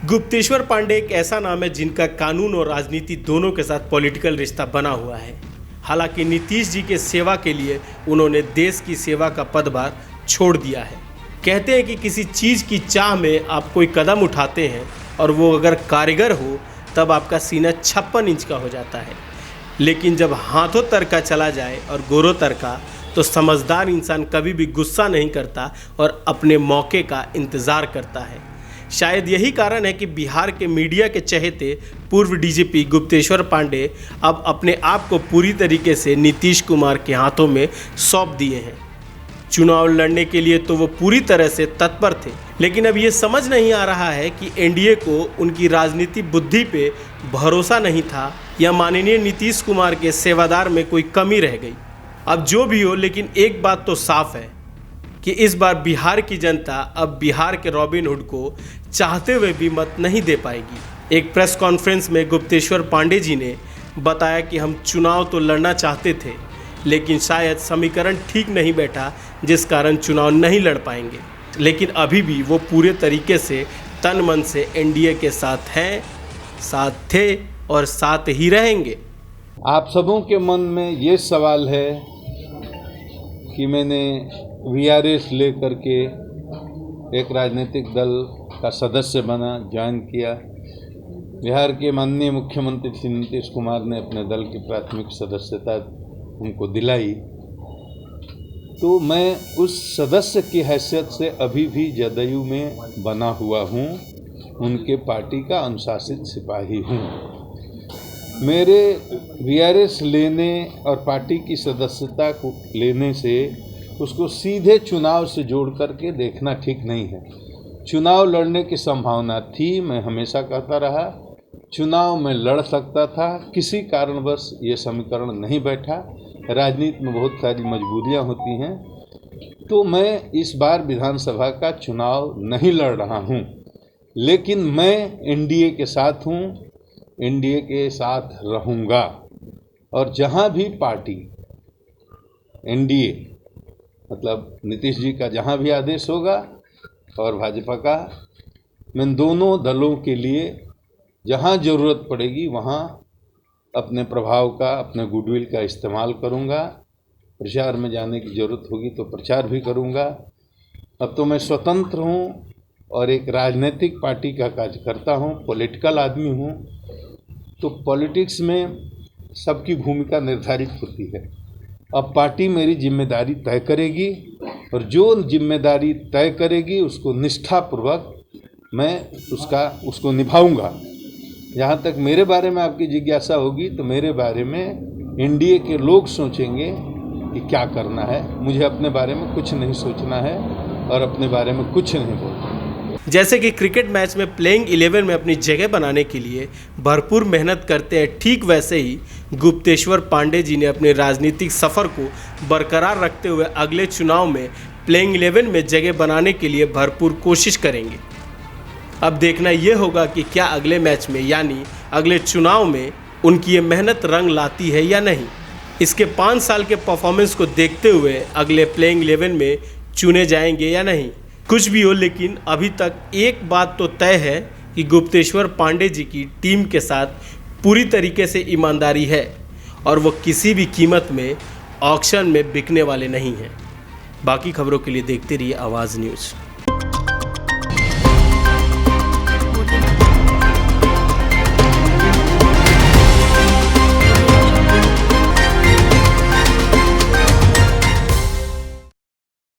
गुप्तेश्वर पांडे एक ऐसा नाम है जिनका कानून और राजनीति दोनों के साथ पॉलिटिकल रिश्ता बना हुआ है। हालांकि नीतीश जी के सेवा के लिए उन्होंने देश की सेवा का पदभार छोड़ दिया है। कहते हैं कि किसी चीज़ की चाह में आप कोई कदम उठाते हैं और वो अगर कारीगर हो तब आपका सीना 56 इंच का हो जाता है, लेकिन जब हाथों तर का चला जाए और गोरों तर का, तो समझदार इंसान कभी भी गुस्सा नहीं करता और अपने मौके का इंतज़ार करता है। शायद यही कारण है कि बिहार के मीडिया के चहेते पूर्व डीजीपी गुप्तेश्वर पांडे अब अपने आप को पूरी तरीके से नीतीश कुमार के हाथों में सौंप दिए हैं। चुनाव लड़ने के लिए तो वो पूरी तरह से तत्पर थे, लेकिन अब ये समझ नहीं आ रहा है कि एनडीए को उनकी राजनीतिक बुद्धि पे भरोसा नहीं था या माननीय नीतीश कुमार के सेवादार में कोई कमी रह गई। अब जो भी हो, लेकिन एक बात तो साफ है कि इस बार बिहार की जनता अब बिहार के रॉबिन हुड को चाहते हुए भी मत नहीं दे पाएगी। एक प्रेस कॉन्फ्रेंस में गुप्तेश्वर पांडे जी ने बताया कि हम चुनाव तो लड़ना चाहते थे, लेकिन शायद समीकरण ठीक नहीं बैठा, जिस कारण चुनाव नहीं लड़ पाएंगे। लेकिन अभी भी वो पूरे तरीके से तन मन से एनडीए के साथ हैं, साथ थे और साथ ही रहेंगे। आप सबों के मन में ये सवाल है कि मैंने वीआरएस लेकर के एक राजनीतिक दल का सदस्य बना, ज्वाइन किया। बिहार के माननीय मुख्यमंत्री श्री नीतीश कुमार ने अपने दल की प्राथमिक सदस्यता उनको दिलाई, तो मैं उस सदस्य की हैसियत से अभी भी जदयू में बना हुआ हूँ, उनके पार्टी का अनुशासित सिपाही हूँ। मेरे वीआरएस लेने और पार्टी की सदस्यता को लेने से उसको सीधे चुनाव से जोड़ करके देखना ठीक नहीं है। चुनाव लड़ने की संभावना थी, मैं हमेशा कहता रहा चुनाव में लड़ सकता था, किसी कारणवश ये समीकरण नहीं बैठा। राजनीति में बहुत सारी मजबूरियां होती हैं, तो मैं इस बार विधानसभा का चुनाव नहीं लड़ रहा हूं, लेकिन मैं एनडीए के साथ हूं, एनडीए के साथ रहूंगा। और जहां भी पार्टी एनडीए मतलब नीतीश जी का जहां भी आदेश होगा और भाजपा का, मैं दोनों दलों के लिए जहां ज़रूरत पड़ेगी वहां अपने प्रभाव का, अपने गुडविल का इस्तेमाल करूंगा। प्रचार में जाने की ज़रूरत होगी तो प्रचार भी करूंगा। अब तो मैं स्वतंत्र हूं और एक राजनीतिक पार्टी का कार्यकर्ता हूं, पॉलिटिकल आदमी हूं, तो पॉलिटिक्स में सबकी भूमिका निर्धारित होती है। अब पार्टी मेरी जिम्मेदारी तय करेगी और जो जिम्मेदारी तय करेगी उसको निष्ठापूर्वक मैं उसको निभाऊंगा। जहाँ तक मेरे बारे में आपकी जिज्ञासा होगी, तो मेरे बारे में एनडीए के लोग सोचेंगे कि क्या करना है। मुझे अपने बारे में कुछ नहीं सोचना है और अपने बारे में कुछ नहीं बोलना। जैसे कि क्रिकेट मैच में प्लेइंग 11 में अपनी जगह बनाने के लिए भरपूर मेहनत करते हैं, ठीक वैसे ही गुप्तेश्वर पांडे जी ने अपने राजनीतिक सफ़र को बरकरार रखते हुए अगले चुनाव में प्लेइंग 11 में जगह बनाने के लिए भरपूर कोशिश करेंगे। अब देखना ये होगा कि क्या अगले मैच में यानी अगले चुनाव में उनकी ये मेहनत रंग लाती है या नहीं। इसके 5 साल के परफॉर्मेंस को देखते हुए अगले प्लेइंग 11 में चुने जाएंगे या नहीं। कुछ भी हो, लेकिन अभी तक एक बात तो तय है कि गुप्तेश्वर पांडे जी की टीम के साथ पूरी तरीके से ईमानदारी है और वो किसी भी कीमत में ऑक्शन में बिकने वाले नहीं हैं। बाकी खबरों के लिए देखते रहिए आवाज़ न्यूज़।